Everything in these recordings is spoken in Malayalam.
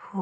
ഓം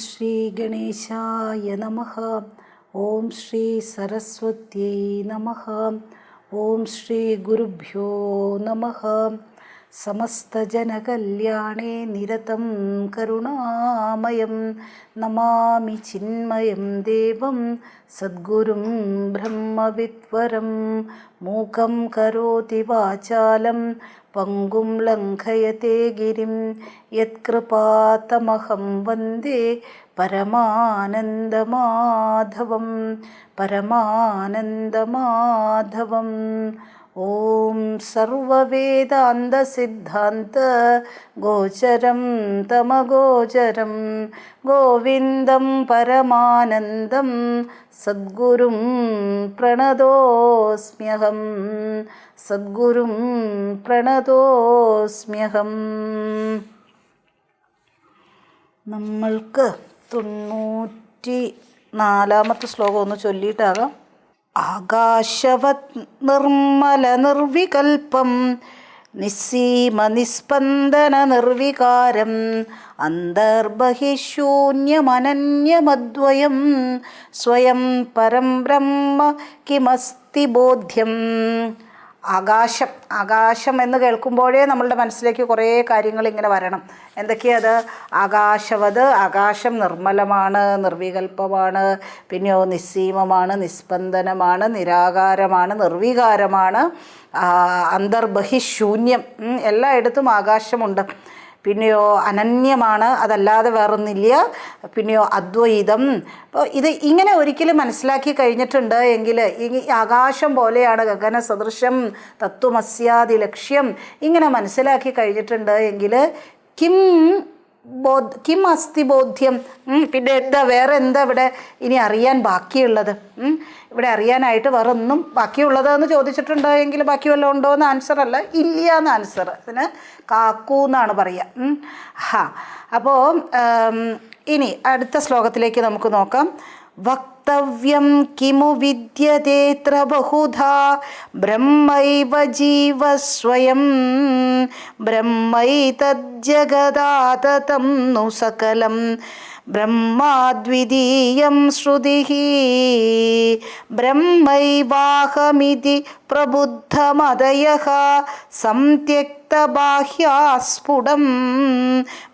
ശ്രീ ഗണേശായ നമഃ. ഓം ശ്രീ സരസ്വത്यै നമഃ. ഓം ശ്രീ ഗുരുഭ്യോ നമഃ. സമസ്തജനകല്യാണേ നിരതം കരുണാമയം നമാമി ചിന്മയം ദേവം സദ്ഗുരും ബ്രഹ്മവിദ്വരം. മൂകം കരോതി വാചാലം പങ്കും ലംഘയത്തെ ഗിരിം യത്കൃപാതമഹം വന്ദേ പരമാനന്ദമാധവം പരമാനന്ദമാധവം. ഓം സർവവേദാന്തസിദ്ധാന്ത ഗോചരം തമഗോചരം ഗോവിന്ദം പരമാനന്ദം സദ്ഗുരും പ്രണതോസ്മ്യഹം സദ്ഗുരും പ്രണതോസ്മ്യഹം. നമ്മൾക്ക് 94 ശ്ലോകം ഒന്ന് ചൊല്ലിയിട്ടാകാം. ആകാശവത് നിർമ്മല നിർവികൽപം നിസ്സീമ നിസ്പന്ദന നിർവികാരം അന്തർബഹിശൂന്യമനന്യമദ്വയം സ്വയം പരം ബ്രഹ്മ കിമസ്തി ബോധ്യം. ആകാശം എന്ന് കേൾക്കുമ്പോഴേ നമ്മളുടെ മനസ്സിലേക്ക് കുറേ കാര്യങ്ങൾ ഇങ്ങനെ വരണം. എന്തൊക്കെയത്? ആകാശവത്, ആകാശം നിർമ്മലമാണ്, നിർവികൽപ്പമാണ്, പിന്നെയോ നിസ്സീമമാണ്, നിസ്പന്ദനമാണ്, നിരാകാരമാണ്, നിർവികാരമാണ്, അന്തർബഹിശൂന്യം, എല്ലായിടത്തും ആകാശമുണ്ട്. പിന്നെയോ അനന്യമാണ്, അതല്ലാതെ വേറൊന്നില്ല. പിന്നെയോ അദ്വൈതം. അപ്പോൾ ഇത് ഇങ്ങനെ ഒരിക്കലും മനസ്സിലാക്കി കഴിഞ്ഞിട്ടുണ്ട് എങ്കിൽ ഈ ആകാശം പോലെയാണ് ഗഗന സദൃശം തത്വമസ്യാദി ലക്ഷ്യം ഇങ്ങനെ മനസ്സിലാക്കി കഴിഞ്ഞിട്ടുണ്ട് എങ്കിൽ കിം അസ്തി ബോധ്യം. പിന്നെ വേറെ എന്താ ഇവിടെ ഇനി അറിയാൻ ബാക്കിയുള്ളത്? ഇവിടെ അറിയാനായിട്ട് വേറെ ഒന്നും ബാക്കിയുള്ളതെന്ന് ചോദിച്ചിട്ടുണ്ട് എങ്കിൽ ബാക്കി വല്ലതും ഉണ്ടോ എന്ന് ആൻസർ അല്ല, ഇല്ല എന്ന് ആൻസർ. അതിന് കാക്കൂ എന്നാണ് പറയുക. അപ്പോൾ ഇനി അടുത്ത ശ്ലോകത്തിലേക്ക് നമുക്ക് നോക്കാം. വക്തവ്യം കിമു വിദ്യതേത്ര ബഹുധാ ബ്രഹ്മൈവ ജീവ സ്വയം ബ്രഹ്മൈതജ്ജഗദാതതം नु सकलं ബ്രഹ്മാദ്വിതീയം ശ്രുതിഃ ബ്രഹ്മൈവാഹമിതി പ്രബുദ്ധമതയഃ സംത്യക്തബാഹ്യാസ്ഫുടം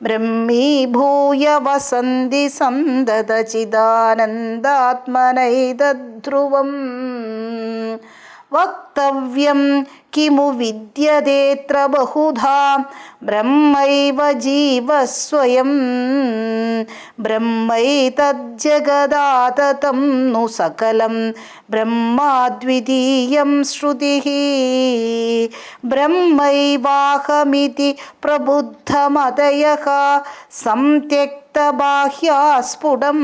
ബ്രഹ്മീഭൂയ വസന്തി സന്തതചിദാനന്ദാത്മനൈതദ്ധ്രുവം. വക്തവ്യം കിമു വിദ്യതേത്ര ബഹുധാ ബ്രഹ്മൈവ ജീവ സ്വയം ബ്രഹ്മൈതജ്ജഗദാതതം नु सकलं ബ്രഹ്മാദ്വിതീയം ശ്രുതിഃ ബ്രഹ്മൈവാഹമിതി പ്രബുദ്ധമതയഃ സംത്യക്തബാഹ്യാസ്ഫുടം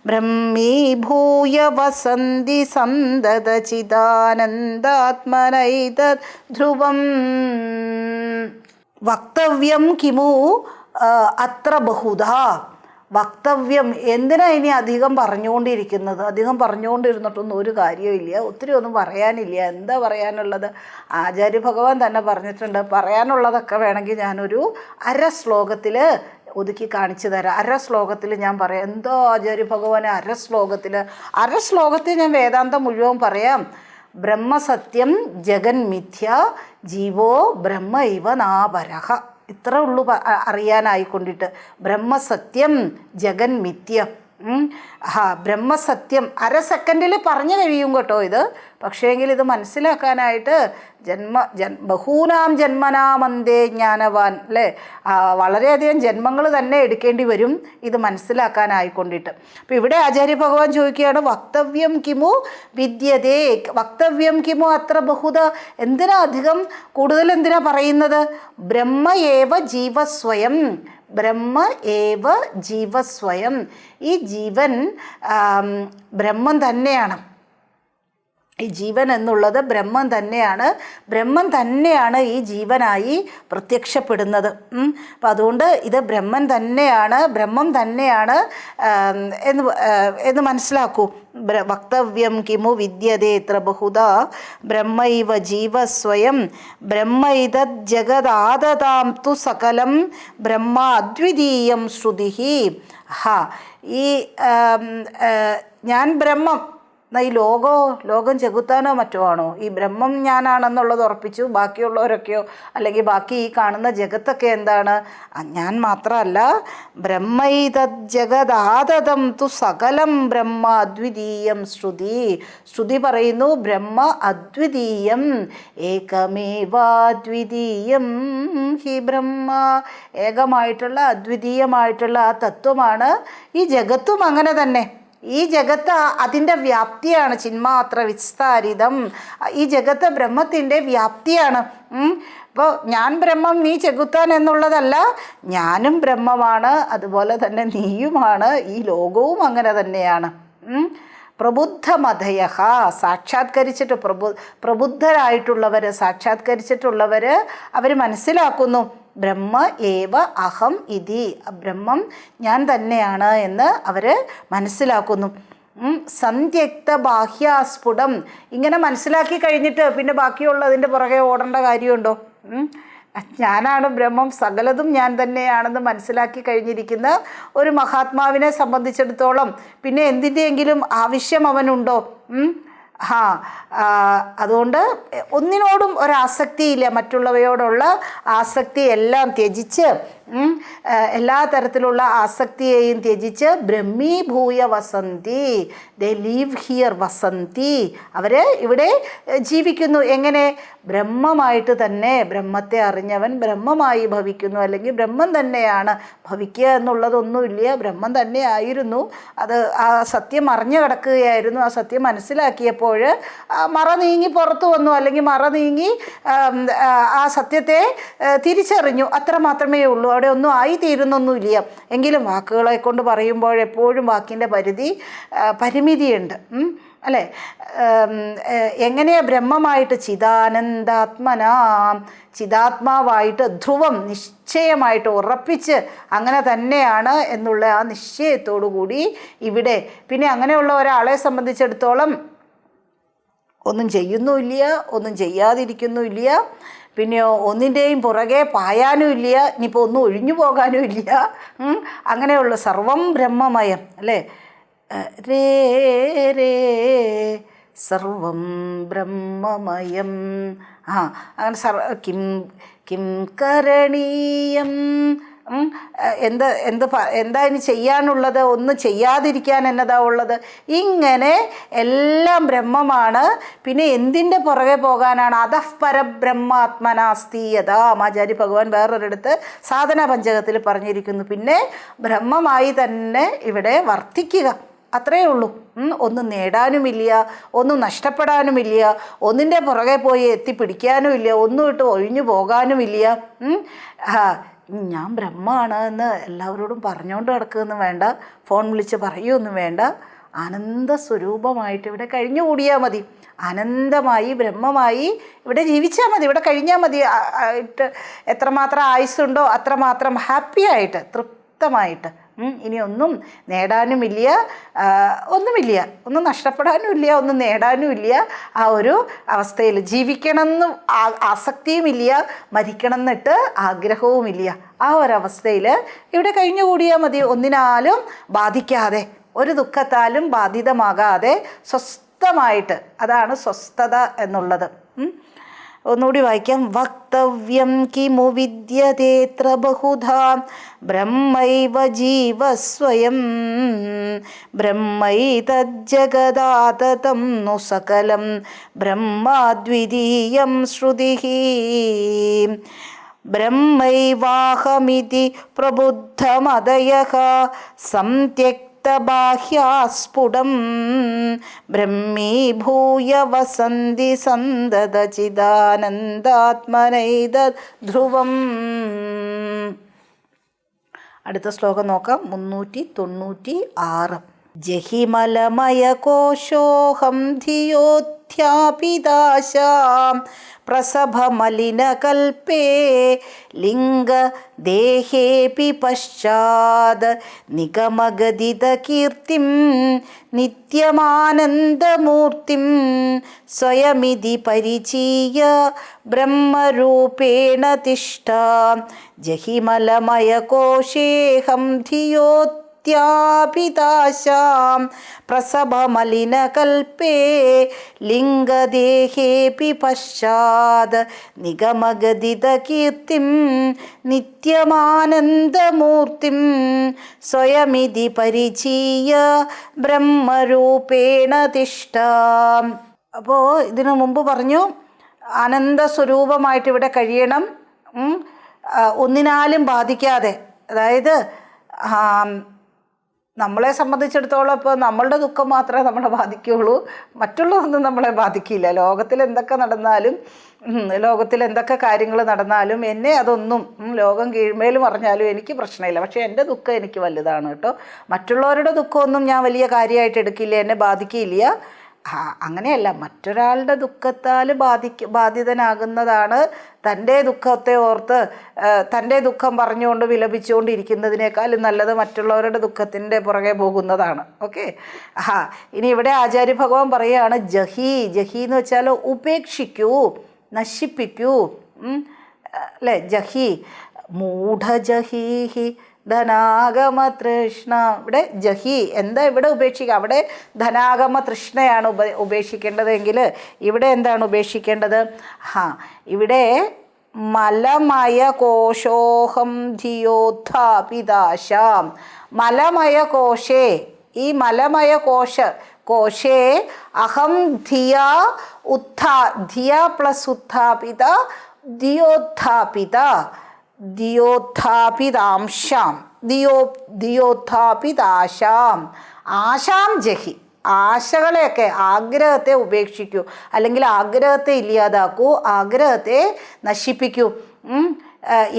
ബ്രഹ്മീഭൂയ വസന്തി സന്തതചിദാനന്ദാത്മനൈതദ്ധ്രുവം. വക്തവ്യം കിമു അത്ര ബഹുധാ. വക്തവ്യം എന്തിനാ ഇനി അധികം പറഞ്ഞുകൊണ്ടിരിക്കുന്നത്? അധികം പറഞ്ഞുകൊണ്ടിരുന്നിട്ടൊന്നും ഒരു കാര്യമില്ല, ഒത്തിരി ഒന്നും പറയാനില്ല. എന്താ പറയാനുള്ളത്? ആചാര്യ ഭഗവാൻ തന്നെ പറഞ്ഞിട്ടുണ്ട്. പറയാനുള്ളതൊക്കെ വേണമെങ്കിൽ ഞാനൊരു ശ്ലോകത്തിൽ ഒതുക്കി കാണിച്ചു തരാം. ശ്ലോകത്തിൽ ഞാൻ പറയാം. എന്തോ ആചാര്യ ഭഗവാനെ ശ്ലോകത്തിൽ ഞാൻ വേദാന്തം മുഴുവൻ പറയാം. ബ്രഹ്മസത്യം ജഗൻ മിഥ്യ ജീവോ ബ്രഹ്മ ഇവ നാപരഃ. ഇത്ര ഉള്ളൂ അറിയാനായിക്കൊണ്ടിട്ട്. ബ്രഹ്മസത്യം ജഗൻ മിഥ്യ. ബ്രഹ്മസത്യം അര സെക്കൻഡിൽ പറഞ്ഞു കഴിയും കേട്ടോ ഇത്. പക്ഷേങ്കിൽ ഇത് മനസ്സിലാക്കാനായിട്ട് ബഹൂനാം ജന്മനാമന്തേ ജ്ഞാനവാൻ അല്ലേ, വളരെയധികം ജന്മങ്ങൾ തന്നെ എടുക്കേണ്ടി വരും ഇത് മനസ്സിലാക്കാനായിക്കൊണ്ടിട്ട്. അപ്പോൾ ഇവിടെ ആചാര്യ ഭഗവാൻ ചോദിക്കുകയാണ്, വക്തവ്യം കിമു വിദ്യതേ, വക്തവ്യം കിമു അത്ര ബഹുത, എന്തിനാ അധികം കൂടുതൽ എന്തിനാ പറയുന്നത്? ബ്രഹ്മ ഏവ ജീവസ്വയം, ബ്രഹ്മ ഏവ ജീവസ്വയം, ഈ ജീവൻ ബ്രഹ്മം തന്നെയാണ്. ഈ ജീവൻ എന്നുള്ളത് ബ്രഹ്മം തന്നെയാണ്, ബ്രഹ്മം തന്നെയാണ് ഈ ജീവനായി പ്രത്യക്ഷപ്പെടുന്നത്. അപ്പം അതുകൊണ്ട് ഇത് ബ്രഹ്മം തന്നെയാണ്, ബ്രഹ്മം തന്നെയാണ് എന്ന് മനസ്സിലാക്കൂ. വക്തവ്യം കിമു വിദ്യതേ ത്ര ബഹുധ ബ്രഹ്മൈവ ജീവസ്വയം ബ്രഹ്മ ഇതദ് ജഗദാദതാം തു സകലം ബ്രഹ്മ അദ്വിതീയം ശ്രുതി. ഈ ഞാൻ ബ്രഹ്മം, ഈ ലോകം ചെകുത്താനോ മറ്റോ ആണോ? ഈ ബ്രഹ്മം ഞാനാണെന്നുള്ളത് ഉറപ്പിച്ചു, ബാക്കിയുള്ളവരൊക്കെയോ അല്ലെങ്കിൽ ബാക്കി ഈ കാണുന്ന ജഗത്തൊക്കെ എന്താണ്? ഞാൻ മാത്രമല്ല. ബ്രഹ്മൈതദ് ജഗദാദതം തു സകലം ബ്രഹ്മ അദ്വിതീയം ശ്രുതി. ശ്രുതി പറയുന്നു ബ്രഹ്മ അദ്വിതീയം, ഏകമേവാദ്വിതീയം ഹി ബ്രഹ്മ, ഏകമായിട്ടുള്ള അദ്വിതീയമായിട്ടുള്ള ആ തത്വമാണ് ഈ ജഗത്തും. അങ്ങനെ തന്നെ ഈ ജഗത്ത് അതിൻ്റെ വ്യാപ്തിയാണ്, ചിന്മാത്ര വിസ്താരിതം. ഈ ജഗത്ത് ബ്രഹ്മത്തിൻ്റെ വ്യാപ്തിയാണ്. അപ്പോൾ ഞാൻ ബ്രഹ്മം നീ ചെകുത്താൻ എന്നുള്ളതല്ല, ഞാനും ബ്രഹ്മമാണ്, അതുപോലെ തന്നെ നീയുമാണ്, ഈ ലോകവും അങ്ങനെ തന്നെയാണ്. പ്രബുദ്ധമതയ, സാക്ഷാത്കരിച്ചിട്ട് പ്രബുദ്ധരായിട്ടുള്ളവർ, സാക്ഷാത്കരിച്ചിട്ടുള്ളവർ അവർ മനസ്സിലാക്കുന്നു ബ്രഹ്മ ഏവ അഹം ഇതി, ബ്രഹ്മം ഞാൻ തന്നെയാണ് എന്ന് അവർ മനസ്സിലാക്കുന്നു. സന്ധ്യക്ത ബാഹ്യാസ്ഫുടം, ഇങ്ങനെ മനസ്സിലാക്കി കഴിഞ്ഞിട്ട് പിന്നെ ബാക്കിയുള്ളതിൻ്റെ പുറകെ ഓടേണ്ട കാര്യമുണ്ടോ? ഞാനാണ് ബ്രഹ്മം, സകലതും ഞാൻ തന്നെയാണെന്ന് മനസ്സിലാക്കി കഴിഞ്ഞിരിക്കുന്ന ഒരു മഹാത്മാവിനെ സംബന്ധിച്ചിടത്തോളം പിന്നെ എന്തിൻ്റെയെങ്കിലും ആവശ്യം അവനുണ്ടോ? അതുകൊണ്ട് ഒന്നിനോടും ഒരാസക്തിയില്ല, മറ്റുള്ളവയോടുള്ള ആസക്തി എല്ലാം ത്യജിച്ച്, എല്ലാ തരത്തിലുള്ള ആസക്തിയെയും ത്യജിച്ച് ബ്രഹ്മീഭൂയ വസന്തി, ദേ ലീവ് ഹിയർ വസന്തി, അവർ ഇവിടെ ജീവിക്കുന്നു. എങ്ങനെ? ബ്രഹ്മമായിട്ട് തന്നെ. ബ്രഹ്മത്തെ അറിഞ്ഞവൻ ബ്രഹ്മമായി ഭവിക്കുന്നു, അല്ലെങ്കിൽ ബ്രഹ്മം തന്നെയാണ്. ഭവിക്കുക എന്നുള്ളതൊന്നുമില്ല, ബ്രഹ്മം തന്നെ ആയിരുന്നു. അത് ആ സത്യം അറിഞ്ഞു കിടക്കുകയായിരുന്നു. ആ സത്യം മനസ്സിലാക്കിയപ്പോൾ മറ നീങ്ങി പുറത്തു വന്നു, അല്ലെങ്കിൽ മറ നീങ്ങി ആ സത്യത്തെ തിരിച്ചറിഞ്ഞു, അത്ര മാത്രമേ ഉള്ളൂ. അവിടെ ഒന്നും ആയിത്തീരുന്നൊന്നുമില്ല. എങ്കിലും വാക്കുകളെ കൊണ്ട് പറയുമ്പോൾ എപ്പോഴും വാക്കിൻ്റെ പരിമിതിയുണ്ട് അല്ലേ? എങ്ങനെയാ ബ്രഹ്മമായിട്ട് ചിദാനന്ദാത്മനാം, ചിദാത്മാവായിട്ട് ധ്രുവം നിശ്ചയമായിട്ട് ഉറപ്പിച്ച് അങ്ങനെ തന്നെയാണ് എന്നുള്ള ആ നിശ്ചയത്തോടു കൂടി ഇവിടെ പിന്നെ അങ്ങനെയുള്ള ഒരാളെ സംബന്ധിച്ചിടത്തോളം ഒന്നും ചെയ്യുന്നുമില്ല, ഒന്നും ചെയ്യാതിരിക്കുന്നുമില്ല, പിന്നെയോ ഒന്നിൻ്റെയും പുറകെ പായാനുമില്ല, ഇനിയിപ്പോൾ ഒന്നും ഒഴിഞ്ഞു പോകാനും ഇല്ല. അങ്ങനെയുള്ള സർവം ബ്രഹ്മമയം അല്ലേ? രേ രേ സർവം ബ്രഹ്മമയം. അങ്ങനെ കിം കിം കരണീയം, എന്താ ഇനി ചെയ്യാനുള്ളത്? ഒന്നും ചെയ്യാതിരിക്കാൻ എന്നതാ ഉള്ളത്? ഇങ്ങനെ എല്ലാം ബ്രഹ്മമാണ്. പിന്നെ എന്തിൻ്റെ പുറകെ പോകാനാണ്? അതഃ പരബ്രഹ്മാത്മനാസ്തി യഥാ, ആചാര്യ ഭഗവാൻ വേറൊരിടത്ത് സാധന പഞ്ചകത്തിൽ പറഞ്ഞിരിക്കുന്നു. പിന്നെ ബ്രഹ്മമായി തന്നെ ഇവിടെ വർത്തിക്കുക, അത്രയേ ഉള്ളൂ. ഒന്നും നേടാനുമില്ല, ഒന്നും നഷ്ടപ്പെടാനുമില്ല, ഒന്നിൻ്റെ പുറകെ പോയി എത്തിപ്പിടിക്കാനുമില്ല, ഒന്നും ഇട്ട് ഒഴിഞ്ഞു പോകാനുമില്ല. ഞാൻ ബ്രഹ്മമാണ് എന്ന് എല്ലാവരോടും പറഞ്ഞുകൊണ്ട് കിടക്കുകയൊന്നും വേണ്ട, ഫോൺ വിളിച്ച് പറയുകയൊന്നും വേണ്ട. ആനന്ദ സ്വരൂപമായിട്ട് ഇവിടെ കഴിഞ്ഞുകൂടിയാൽ മതി. ആനന്ദമായി ബ്രഹ്മമായി ഇവിടെ ജീവിച്ചാൽ മതി, ഇവിടെ കഴിഞ്ഞാൽ മതി. എത്രമാത്രം ആയുസ്സുണ്ടോ അത്രമാത്രം ഹാപ്പി ആയിട്ട് തൃപ്തമായിട്ട്. ഇനി ഒന്നും നേടാനുമില്ല, ഒന്നുമില്ല, ഒന്നും നഷ്ടപ്പെടാനുമില്ല, ഒന്നും നേടാനുമില്ല. ആ ഒരു അവസ്ഥയിൽ ജീവിക്കണമെന്ന് ആസക്തിയുമില്ല, മരിക്കണമെന്നിട്ട് ആഗ്രഹവുമില്ല. ആ ഒരവസ്ഥയിൽ ഇവിടെ കഴിഞ്ഞുകൂടിയാൽ മതി, ഒന്നിനാലും ബാധിക്കാതെ, ഒരു ദുഃഖത്താലും ബാധിതമാകാതെ സ്വസ്ഥമായിട്ട്. അതാണ് സ്വസ്ഥത എന്നുള്ളത്. ഒന്നുകൂടി വായിക്കാം. വക്തവ്യം കിമു വിദ്യതേത്ര ബഹുധാ ബ്രഹ്മൈവ ജീവസ്വയം ബ്രഹ്മൈതജ്ജഗദാതതം नु सकलं ബ്രഹ്മാദ്വിതീയം ശ്രുതിഃ ബ്രഹ്മൈവാഹമിതി പ്രബുദ്ധമദയഃ സംത്യക്തബാഹ്യാസ്ഫുടം ബ്രഹ്മീഭൂയ വസന്തി സന്തതചിദാനന്ദാത്മനൈതധ്രുവം. അടുത്ത ശ്ലോകം നോക്കാം. 396. ജഹിമലമയകോശോഹം ധിയോത്ഥ്യാപിതാശാം പ്രസഭമലിനകൽപേ ലിംഗദേഹേപി പശ്ചാത് നിഗമഗദിതകീർത്തിം നിത്യമാനന്ദമൂർത്തിം സ്വയമിതി പരിചീയ ബ്രഹ്മരൂപേണ തിഷ്ഠാം ജഹിമലമയകോശേഹം ധിയോത്ഥ്യാപിതാശാം പ്രസഭമലിനകൽപേ ലിംഗദേഹേപി പശ്ചാത് നിഗമഗദിതകീർത്തിം നിത്യമാനന്ദമൂർത്തിം സ്വയമിതി പരിചീയ ബ്രഹ്മരൂപേണ തിഷ്ഠാം. അപ്പോൾ ഇതിനു മുമ്പ് പറഞ്ഞു ആനന്ദസ്വരൂപമായിട്ട് ഇവിടെ കഴിയണം, ഒന്നിനാലും ബാധിക്കാതെ. അതായത് നമ്മളെ സംബന്ധിച്ചിടത്തോളം ഇപ്പോൾ നമ്മളുടെ ദുഃഖം മാത്രമേ നമ്മളെ ബാധിക്കുകയുള്ളൂ, മറ്റുള്ളതൊന്നും നമ്മളെ ബാധിക്കില്ല. ലോകത്തിൽ എന്തൊക്കെ നടന്നാലും, ലോകത്തിൽ എന്തൊക്കെ കാര്യങ്ങൾ നടന്നാലും എന്നെ അതൊന്നും ലോകം കീഴ്മേൽ പറഞ്ഞാലും എനിക്ക് പ്രശ്നമില്ല. പക്ഷേ എൻ്റെ ദുഃഖം എനിക്ക് വലുതാണ് കേട്ടോ. മറ്റുള്ളവരുടെ ദുഃഖമൊന്നും ഞാൻ വലിയ കാര്യമായിട്ട് എടുക്കില്ല, എന്നെ ബാധിക്കില്ല. അങ്ങനെയല്ല, മറ്റൊരാളുടെ ദുഃഖത്താൽ ബാധിതനാകുന്നതാണ് തൻ്റെ ദുഃഖത്തെ ഓർത്ത് തൻ്റെ ദുഃഖം പറഞ്ഞുകൊണ്ട് വിലപിച്ചുകൊണ്ടിരിക്കുന്നതിനേക്കാളും നല്ലത് മറ്റുള്ളവരുടെ ദുഃഖത്തിൻ്റെ പുറകെ പോകുന്നതാണ്. ഓക്കെ. ഇനി ഇവിടെ ആചാര്യഭഗവാൻ പറയുകയാണ് ജഹി. ജഹി എന്ന് വെച്ചാൽ ഉപേക്ഷിക്കൂ, നശിപ്പിക്കൂ, അല്ലേ? ജഹി മൂഢജഹീഹി ധനാഗമ തൃഷ്ണ. ഇവിടെ ജഹി എന്താ ഇവിടെ ഉപേക്ഷിക്കുക? അവിടെ ധനാഗമ തൃഷ്ണയാണ് ഉപേക്ഷിക്കേണ്ടതെങ്കിൽ ഇവിടെ എന്താണ് ഉപേക്ഷിക്കേണ്ടത്? ഇവിടെ മലമയ കോശോഹം ധിയോത്ഥാപിതാശാം. മലമയ കോശേ, ഈ മലമയ കോശേ അഹം ധിയ ധിയ പ്ലസ് ഉത്ഥാപിത ധിയോത്ഥാപിത ദിയോത്ഥാപിതാംശാം ദിയോത്ഥാപിതാശാം ആശാം ജഹി. ആശകളെയൊക്കെ, ആഗ്രഹത്തെ ഉപേക്ഷിക്കൂ, അല്ലെങ്കിൽ ആഗ്രഹത്തെ ഇല്ലാതാക്കൂ, ആഗ്രഹത്തെ നശിപ്പിക്കൂ.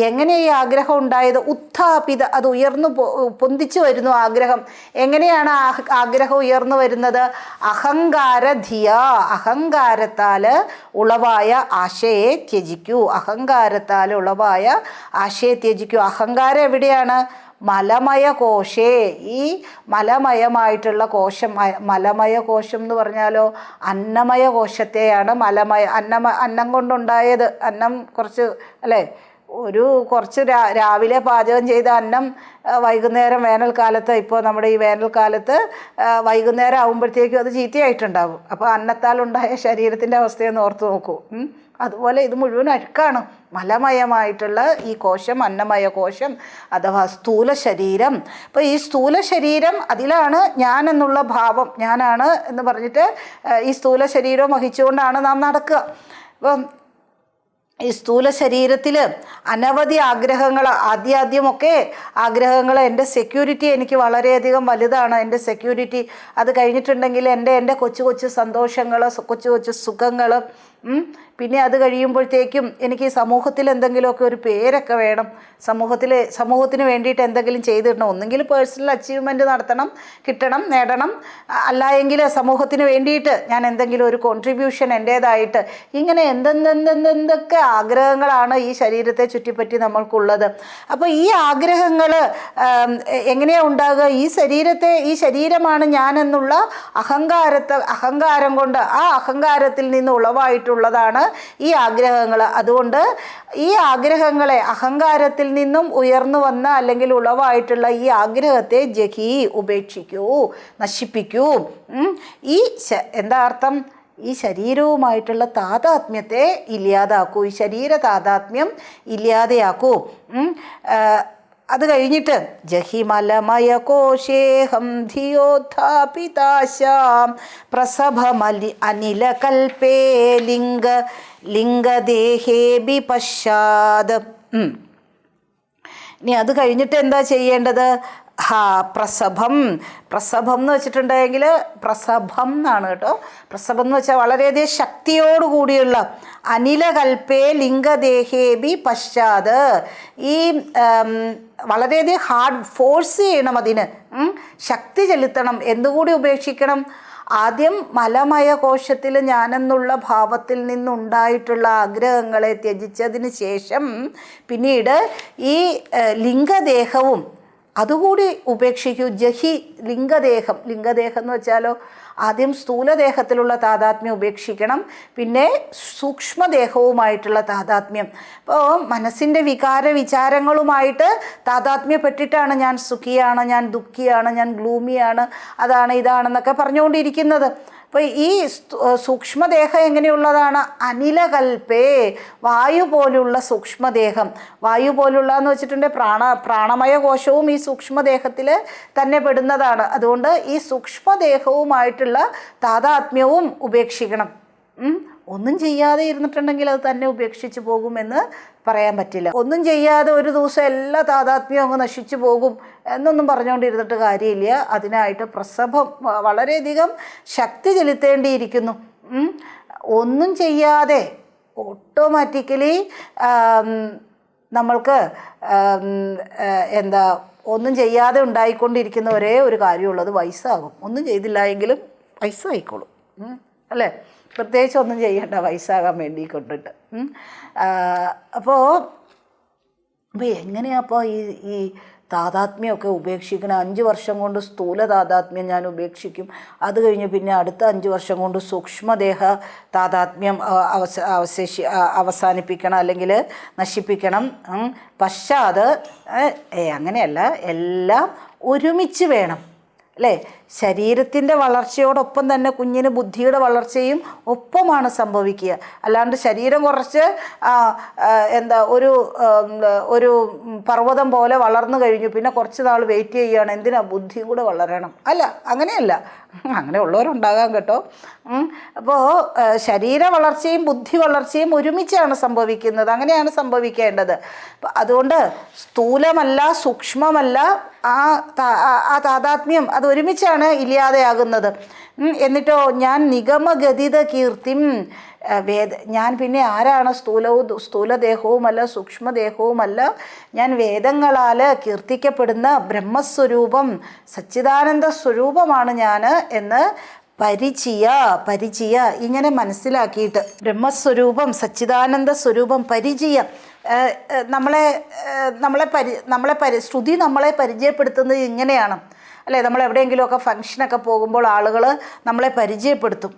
എങ്ങനെ ഈ ആഗ്രഹം ഉണ്ടായത്? ഉത്ഥാപിത, അത് ഉയർന്നു പൊന്തിച്ചു വരുന്നു ആഗ്രഹം. എങ്ങനെയാണ് ആഗ്രഹം ഉയർന്നു വരുന്നത്? അഹങ്കാരധിയ, അഹങ്കാരത്താൽ ഉളവായ ആശയെ ത്യജിക്കൂ, അഹങ്കാരത്താൽ ഉളവായ ആശയെ ത്യജിക്കൂ. അഹങ്കാരം എവിടെയാണ്? മലമയ കോശേ. ഈ മലമയമായിട്ടുള്ള കോശം, മലമയ കോശം എന്ന് പറഞ്ഞാലോ അന്നമയ കോശത്തെയാണ് അന്നം കൊണ്ടുണ്ടായത്. അന്നം കുറച്ച് അല്ലേ, കുറച്ച് രാവിലെ പാചകം ചെയ്ത അന്നം വൈകുന്നേരം വേനൽക്കാലത്ത്, ഇപ്പോൾ നമ്മുടെ ഈ വേനൽക്കാലത്ത് വൈകുന്നേരം ആകുമ്പോഴത്തേക്കും അത് ചീത്തയായിട്ടുണ്ടാകും. അപ്പോൾ അന്നത്താൽ ഉണ്ടായ ശരീരത്തിൻ്റെ അവസ്ഥയൊന്ന് ഓർത്ത് നോക്കൂ. അതുപോലെ ഇത് മുഴുവൻ അഴുക്കാണ്. മലമയമായിട്ടുള്ള ഈ കോശം, അന്നമയ കോശം അഥവാ സ്ഥൂല ശരീരം. അപ്പോൾ ഈ സ്ഥൂല ശരീരം, അതിലാണ് ഞാൻ എന്നുള്ള ഭാവം, ഞാനാണ് എന്ന് പറഞ്ഞിട്ട് ഈ സ്ഥൂല ശരീരം വഹിച്ചുകൊണ്ടാണ് നാം നടക്കുക. അപ്പം ഈ സ്ഥൂല ശരീരത്തിൽ അനവധി ആഗ്രഹങ്ങൾ, ആദ്യമൊക്കെ ആഗ്രഹങ്ങൾ, എൻ്റെ സെക്യൂരിറ്റി എനിക്ക് വളരെയധികം വലുതാണ്, എൻ്റെ സെക്യൂരിറ്റി. അത് കഴിഞ്ഞിട്ടുണ്ടെങ്കിൽ എൻ്റെ കൊച്ചു കൊച്ചു സന്തോഷങ്ങൾ, കൊച്ചു കൊച്ചു സുഖങ്ങൾ. പിന്നെ അത് കഴിയുമ്പോഴത്തേക്കും എനിക്ക് സമൂഹത്തിൽ എന്തെങ്കിലുമൊക്കെ ഒരു പേരൊക്കെ വേണം, സമൂഹത്തിന് വേണ്ടിയിട്ട് എന്തെങ്കിലും ചെയ്തിടണം. ഒന്നെങ്കിൽ പേഴ്സണൽ അച്ചീവ്മെൻറ്റ് നടത്തണം, കിട്ടണം, നേടണം. അല്ല എങ്കിൽ സമൂഹത്തിന് വേണ്ടിയിട്ട് ഞാൻ എന്തെങ്കിലും ഒരു കോൺട്രിബ്യൂഷൻ എൻ്റേതായിട്ട്, ഇങ്ങനെ എന്തൊക്കെ ആഗ്രഹങ്ങളാണ് ഈ ശരീരത്തെ ചുറ്റിപ്പറ്റി നമ്മൾക്കുള്ളത്. അപ്പോൾ ഈ ആഗ്രഹങ്ങൾ എങ്ങനെയാണ് ഉണ്ടാകുക? ഈ ശരീരമാണ് ഞാനെന്നുള്ള അഹങ്കാരം കൊണ്ട്, ആ അഹങ്കാരത്തിൽ നിന്ന് ഉളവായിട്ടുള്ളതാണ് ഈ ആഗ്രഹങ്ങൾ. അതുകൊണ്ട് ഈ ആഗ്രഹങ്ങളെ, അഹങ്കാരത്തിൽ നിന്നും ഉയർന്നു വന്ന അല്ലെങ്കിൽ ഉളവായിട്ടുള്ള ഈ ആഗ്രഹത്തെ ജഹി, ഉപേക്ഷിക്കൂ, നശിപ്പിക്കൂ. ഈ എന്താ അർത്ഥം? ഈ ശരീരവുമായിട്ടുള്ള താതാത്മ്യത്തെ ഇല്ലാതാക്കൂ, ഈ ശരീര താതാത്മ്യം ഇല്ലാതെയാക്കൂ. അത് കഴിഞ്ഞിട്ട് ജഹിമലമയ കോശേഹം ധിയോത്ഥാപിതാശാം പ്രസഭമലി അനിലകൽപേ ലിംഗദേഹേബി പശ്ചാത്. ഇനി അത് കഴിഞ്ഞിട്ട് എന്താ ചെയ്യേണ്ടത്? പ്രസഭം എന്ന് വെച്ചിട്ടുണ്ടെങ്കിൽ പ്രസഭം എന്നാണ് കേട്ടോ. പ്രസഭം എന്ന് വെച്ചാൽ വളരെയധികം ശക്തിയോടുകൂടിയുള്ള അനിലകൽപേ ലിംഗദേഹേബി പശ്ചാത്. ഈ വളരെയധികം ഫോഴ്സ് ചെയ്യണം, അതിന് ശക്തി ചെലുത്തണം. എന്തുകൂടി ഉപേക്ഷിക്കണം? ആദ്യം മലമയ കോശത്തിൽ ഞാനെന്നുള്ള ഭാവത്തിൽ നിന്നുണ്ടായിട്ടുള്ള ആഗ്രഹങ്ങളെ ത്യജിച്ചതിന് ശേഷം പിന്നീട് ഈ ലിംഗദേഹവും അതുകൂടി ഉപേക്ഷിക്കൂ. ലിംഗദേഹം എന്ന് വെച്ചാലോ, ആദ്യം സ്ഥൂലദേഹത്തിലുള്ള താതാത്മ്യം ഉപേക്ഷിക്കണം, പിന്നെ സൂക്ഷ്മദേഹവുമായിട്ടുള്ള താതാത്മ്യം. അപ്പോൾ മനസ്സിൻ്റെ വിചാരങ്ങളുമായിട്ട് താതാത്മ്യപ്പെട്ടിട്ടാണ് ഞാൻ സുഖിയാണ്, ഞാൻ ദുഃഖിയാണ്, ഞാൻ ഗ്ലൂമിയാണ്, അതാണ് ഇതാണെന്നൊക്കെ പറഞ്ഞുകൊണ്ടിരിക്കുന്നത്. അപ്പോൾ ഈ സൂക്ഷ്മദേഹം എങ്ങനെയുള്ളതാണ്? അനിലകൽപേ, വായു പോലുള്ള സൂക്ഷ്മദേഹം. വായു പോലുള്ള എന്ന് വെച്ചിട്ടുണ്ടെങ്കിൽ പ്രാണമയ കോശവും ഈ സൂക്ഷ്മദേഹത്തിൽ തന്നെ പെടുന്നതാണ്. അതുകൊണ്ട് ഈ സൂക്ഷ്മദേഹവുമായിട്ടുള്ള താതാത്മ്യവും ഉപേക്ഷിക്കണം. ഒന്നും ചെയ്യാതെ ഇരുന്നിട്ടുണ്ടെങ്കിൽ അത് തന്നെ ഉപേക്ഷിച്ച് പോകുമെന്ന് പറയാൻ പറ്റില്ല. ഒന്നും ചെയ്യാതെ ഒരു ദിവസം എല്ലാ താതാത്മ്യവും അങ്ങ് നശിച്ചു പോകും എന്നൊന്നും പറഞ്ഞുകൊണ്ടിരുന്നിട്ട് കാര്യമില്ല. അതിനായിട്ട് പ്രസഭം വളരെയധികം ശക്തി ചെലുത്തേണ്ടിയിരിക്കുന്നു. ഒന്നും ചെയ്യാതെ ഓട്ടോമാറ്റിക്കലി നമ്മൾക്ക് ഒന്നും ചെയ്യാതെ ഉണ്ടായിക്കൊണ്ടിരിക്കുന്ന ഒരേ ഒരു കാര്യമുള്ളത് വയസ്സാകും. ഒന്നും ചെയ്തില്ല എങ്കിലും വയസ്സായിക്കോളും, അല്ലേ? പ്രത്യേകിച്ച് ഒന്നും ചെയ്യേണ്ട വയസ്സാകാൻ വേണ്ടി കൊണ്ടിട്ട്. അപ്പോൾ എങ്ങനെയാപ്പോൾ ഈ താതാത്മ്യമൊക്കെ ഉപേക്ഷിക്കണം? 5 വർഷം കൊണ്ട് സ്ഥൂല താതാത്മ്യം ഞാൻ ഉപേക്ഷിക്കും. അത് കഴിഞ്ഞ് പിന്നെ അടുത്ത 5 വർഷം കൊണ്ട് സൂക്ഷ്മദേഹ താതാത്മ്യം അവസാനിപ്പിക്കണം, അല്ലെങ്കിൽ നശിപ്പിക്കണം. പശ്ചാത് അങ്ങനെയല്ല, എല്ലാം ഒരുമിച്ച് വേണം, അല്ലേ? ശരീരത്തിൻ്റെ വളർച്ചയോടൊപ്പം തന്നെ കുഞ്ഞിന് ബുദ്ധിയുടെ വളർച്ചയും ഒപ്പമാണ് സംഭവിക്കുക. അല്ലാണ്ട് ശരീരം കുറച്ച് ഒരു പർവ്വതം പോലെ വളർന്നു കഴിഞ്ഞു, പിന്നെ കുറച്ച് നാൾ വെയിറ്റ് ചെയ്യുകയാണ്, എന്തിനാ ബുദ്ധിയും കൂടെ വളരണം? അല്ല, അങ്ങനെയല്ല. അങ്ങനെ ഉള്ളവരുണ്ടാകാം കേട്ടോ. അപ്പോൾ ശരീര വളർച്ചയും ബുദ്ധി വളർച്ചയും ഒരുമിച്ചാണ് സംഭവിക്കുന്നത്, അങ്ങനെയാണ് സംഭവിക്കേണ്ടത്. അതുകൊണ്ട് സ്ഥൂലമല്ല സൂക്ഷ്മമല്ല, ആ താതാത്മ്യം അത് ഒരുമിച്ചാണ് ഇല്ലാതെയാകുന്നത്. എന്നിട്ടോ ഞാൻ നിഗമഗതിത കീർത്തിം ഞാൻ പിന്നെ ആരാണ്? സ്ഥൂലദേഹവുമല്ല സൂക്ഷ്മദേഹവുമല്ല, ഞാൻ വേദങ്ങളാൽ കീർത്തിക്കപ്പെടുന്ന ബ്രഹ്മസ്വരൂപം, സച്ചിദാനന്ദ സ്വരൂപമാണ് ഞാൻ എന്ന് പരിചയ ഇങ്ങനെ മനസ്സിലാക്കിയിട്ട്, ബ്രഹ്മസ്വരൂപം സച്ചിദാനന്ദ സ്വരൂപം പരിചയം ശ്രുതി നമ്മളെ പരിചയപ്പെടുത്തുന്നത് ഇങ്ങനെയാണ്, അല്ലേ? നമ്മൾ എവിടെയെങ്കിലുമൊക്കെ ഫംഗ്ഷനൊക്കെ പോകുമ്പോൾ ആളുകൾ നമ്മളെ പരിചയപ്പെടുത്തും,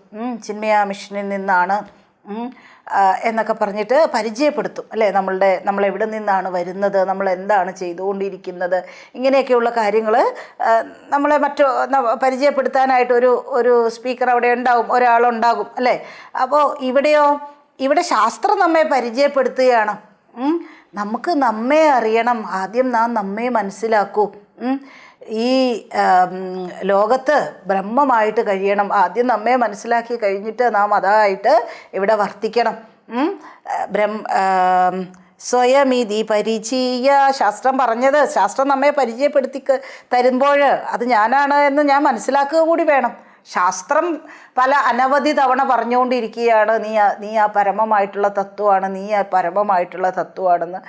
ചിന്മയ മിഷനിൽ നിന്നാണ് എന്നൊക്കെ പറഞ്ഞിട്ട് പരിചയപ്പെടുത്തും, അല്ലേ? നമ്മളെവിടെ നിന്നാണ് വരുന്നത്, നമ്മൾ എന്താണ് ചെയ്തുകൊണ്ടിരിക്കുന്നത്, ഇങ്ങനെയൊക്കെയുള്ള കാര്യങ്ങൾ നമ്മളെ പരിചയപ്പെടുത്താനായിട്ട് ഒരു സ്പീക്കർ അവിടെ ഉണ്ടാകും, ഒരാളുണ്ടാകും, അല്ലേ? അപ്പോൾ ഇവിടെ ശാസ്ത്രം നമ്മെ പരിചയപ്പെടുത്തുകയാണ്. നമുക്ക് നമ്മെ അറിയണം, ആദ്യം നാം നമ്മെ മനസ്സിലാക്കൂ. ഈ ലോകത്ത് ബ്രഹ്മമായിട്ട് കഴിയണം, ആദ്യം നമ്മെ മനസ്സിലാക്കി കഴിഞ്ഞിട്ട് നാം അതായിട്ട് ഇവിടെ വർത്തിക്കണം. സ്വയമീതി പരിചയ ശാസ്ത്രം പറഞ്ഞത്, ശാസ്ത്രം നമ്മെ പരിചയപ്പെടുത്തി തരുമ്പോൾ അത് ഞാനാണ് എന്ന് ഞാൻ മനസ്സിലാക്കുക കൂടി വേണം. ശാസ്ത്രം അനവധി തവണ പറഞ്ഞുകൊണ്ടിരിക്കുകയാണ്, നീ ആ പരമമായിട്ടുള്ള തത്വമാണ്, നീ ആ പരമമായിട്ടുള്ള തത്വമാണെന്ന്.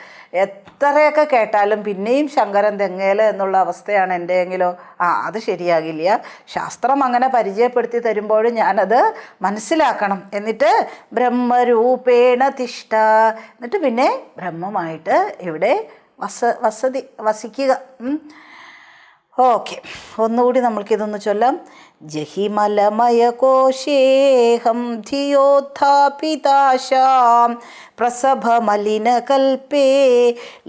എത്രയൊക്കെ കേട്ടാലും പിന്നെയും ശങ്കരൻ തെങ്ങേല് എന്നുള്ള അവസ്ഥയാണ് എൻ്റെയെങ്കിലോ. അത് ശരിയാകില്ല. ശാസ്ത്രം അങ്ങനെ പരിചയപ്പെടുത്തി തരുമ്പോൾ ഞാനത് മനസ്സിലാക്കണം. എന്നിട്ട് ബ്രഹ്മരൂപേണ തിഷ്ഠ, എന്നിട്ട് പിന്നെ ബ്രഹ്മമായിട്ട് ഇവിടെ വസിക്കുക. ഓക്കെ, ഒന്നുകൂടി നമ്മൾക്കിതൊന്ന് ചൊല്ലാം. ജഹിമലമയകോശേഹം ധിയോത്ഥാപിതാശാം പ്രസഭമലിനകൽപേ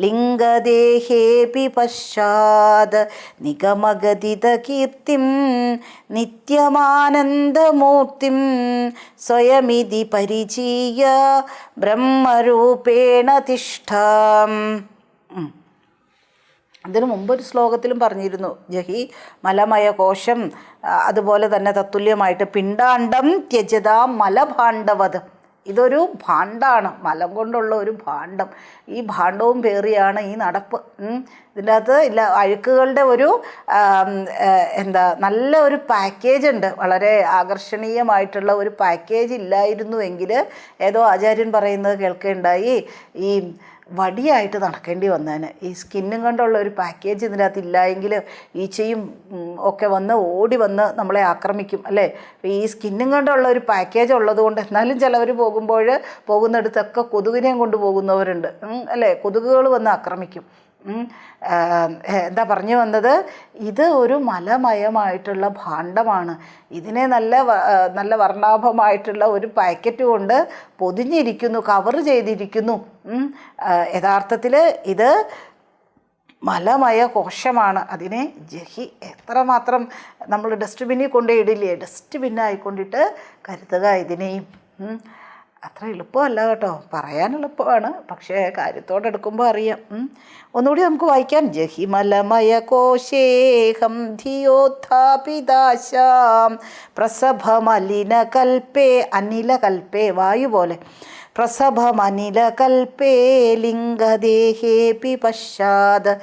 ലിംഗദേഹേപി പശ്ചാത് നിഗമഗതിതകീർത്തിം നിത്യമാനന്ദമൂർത്തിം സ്വയമിതി പരിചീയ ബ്രഹ്മരൂപേണ തിഷ്ഠാം. അതിനു മുമ്പൊരു ശ്ലോകത്തിലും പറഞ്ഞിരുന്നു ജഹി മലമയ കോശം, അതുപോലെ തന്നെ തത്തുല്യമായിട്ട് പിണ്ടാണ്ടം ത്യജത മലഭാണ്ഡവത്. ഇതൊരു ഭാണ്ഡമാണ്, മലം കൊണ്ടുള്ള ഒരു ഭാണ്ഡം. ഈ ഭാണ്ഡവും പേറിയാണ് ഈ നടപ്പ്. ഇതിൻ്റെ അകത്ത് ഇല്ല അഴുക്കുകളുടെ ഒരു നല്ല ഒരു പാക്കേജ് ഉണ്ട്. വളരെ ആകർഷണീയമായിട്ടുള്ള ഒരു പാക്കേജ് ഇല്ലായിരുന്നുവെങ്കിൽ ഏതോ ആചാര്യൻ പറയുന്നത് കേൾക്കുകയുണ്ടായി, ഈ വടിയായിട്ട് നടക്കേണ്ടി വന്നേനെ. ഈ സ്കിന്നും കൊണ്ടുള്ള ഒരു പാക്കേജ് ഇതിനകത്ത് ഇല്ലായെങ്കിൽ ഈച്ചയും ഒക്കെ വന്ന് ഓടി വന്ന് നമ്മളെ ആക്രമിക്കും അല്ലേ. ഈ സ്കിന്നും കൊണ്ടുള്ള ഒരു പാക്കേജ് ഉള്ളത് കൊണ്ട് എന്നാലും ചിലവർ പോകുന്നിടത്തൊക്കെ കൊതുകിനെയും കൊണ്ടുപോകുന്നവരുണ്ട് അല്ലേ. കൊതുകുകൾ വന്ന് ആക്രമിക്കും. എന്താ പറഞ്ഞു വന്നത്, ഇത് ഒരു മലമയമായിട്ടുള്ള ഭാണ്ഡമാണ്. ഇതിനെ നല്ല വർണ്ണാഭമായിട്ടുള്ള ഒരു പാക്കറ്റ് കൊണ്ട് പൊതിഞ്ഞിരിക്കുന്നു, കവർ ചെയ്തിരിക്കുന്നു. യഥാർത്ഥത്തിൽ ഇത് മലമയ കോശമാണ്. അതിനെ ജഹി എത്രമാത്രം നമ്മൾ ഡസ്റ്റ്ബിന്നിൽ കൊണ്ടുപോയിടില്ലേ, ഡസ്റ്റ്ബിന്നായിക്കൊണ്ടിട്ട് കരുതുക ഇതിനെയും. അത്ര എളുപ്പമല്ല കേട്ടോ, പറയാൻ എളുപ്പമാണ്, പക്ഷേ കാര്യത്തോടെടുക്കുമ്പോൾ അറിയാം. ഒന്നുകൂടി നമുക്ക് വായിക്കാം. ജഹിമലമയ കോശേഹം ധിയോത്ഥാപിതാശാം പ്രസഭമലിനകൽപേ, അനിലകൽപേ വായു പോലെ, പ്രസഭമനിലകൽപേ ലിംഗദേഹേപി പശ്ചാത്.